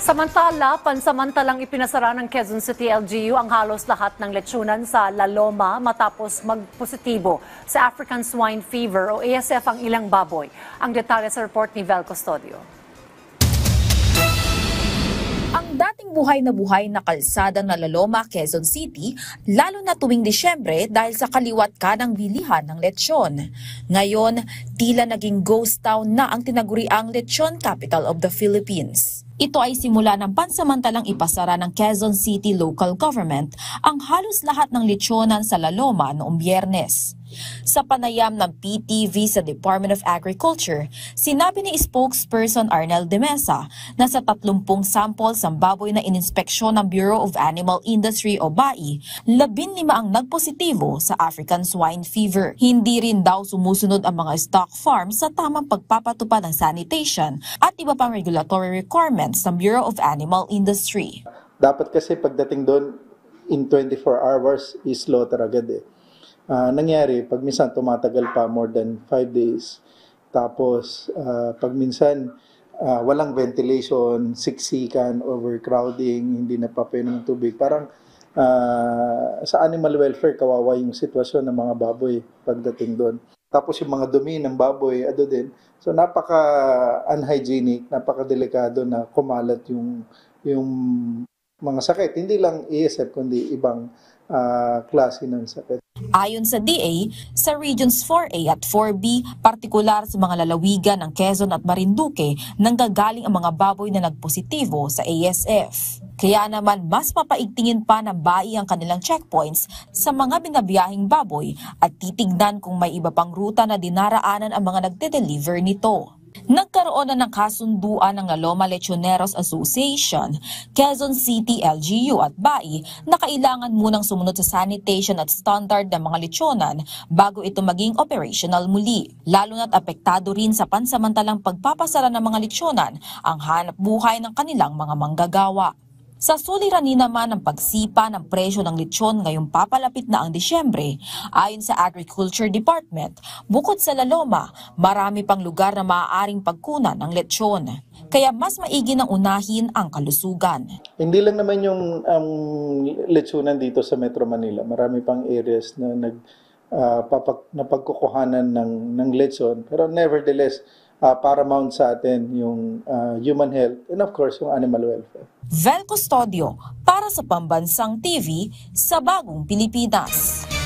Samantala, pansamantalang ipinasara ng Quezon City LGU ang halos lahat ng lechonan sa La Loma matapos magpositibo sa African Swine Fever o ASF ang ilang baboy. Ang detalye sa report ni Vel Custodio. Ang dating buhay na kalsada ng La Loma, Quezon City, lalo na tuwing Disyembre dahil sa kaliwat ka ng bilihan ng lechon. Ngayon, tila naging ghost town na ang tinaguriang lechon capital of the Philippines. Ito ay simula ng pansamantalang ipasara ng Quezon City local government ang halos lahat ng lechonan sa La Loma noong Biyernes. Sa panayam ng PTV sa Department of Agriculture, sinabi ni spokesperson Arnel de Mesa na sa 30 samples ng baboy na ininspeksyon ng Bureau of Animal Industry o BAI, 15 ang nagpositibo sa African Swine Fever. Hindi rin daw sumusunod ang mga stock farms sa tamang pagpapatupad ng sanitation at iba pang regulatory requirements ng Bureau of Animal Industry. Dapat kasi pagdating doon, in 24 hours is slaughter agad eh. Nangyari, pag minsan tumatagal pa more than 5 days. Tapos, pag minsan walang ventilation, siksikan, overcrowding, hindi napapainom ng tubig. Parang sa animal welfare, kawawa yung sitwasyon ng mga baboy pagdating doon. Tapos yung mga dumi ng baboy, ado din. So napaka-unhygienic, napaka-delikado na kumalat yung mga sakit. Hindi lang ASF, kundi ibang klase ng sakit. Ayon sa DA, sa Regions 4A at 4B, partikular sa mga lalawigan ng Quezon at Marinduque, nanggagaling ang mga baboy na nagpositibo sa ASF. Kaya naman mas papaigtingin pa ng BAI ang kanilang checkpoints sa mga binabiyahing baboy at titignan kung may iba pang ruta na dinaraanan ang mga nagde-deliver nito. Nagkaroon na ng kasunduan ng La Loma Lechoneros Association, Quezon City LGU at BAI na kailangan munang sumunod sa sanitation at standard ng mga lechonan bago ito maging operational muli. Lalo na't apektado rin sa pansamantalang pagpapasara ng mga lechonan ang hanap buhay ng kanilang mga manggagawa. Sa suliranin naman ng pagsipa ng presyo ng lechon ngayong papalapit na ang Disyembre, ayon sa Agriculture Department, bukod sa La Loma, marami pang lugar na maaaring pagkunan ng lechon. Kaya mas maigi nang unahin ang kalusugan. Hindi lang naman yung lechonan dito sa Metro Manila. Marami pang areas na napagkukuhanan ng lechon. Pero nevertheless, paramount sa atin yung human health and of course yung animal welfare. Vel Custodio para sa Pambansang TV sa Bagong Pilipinas.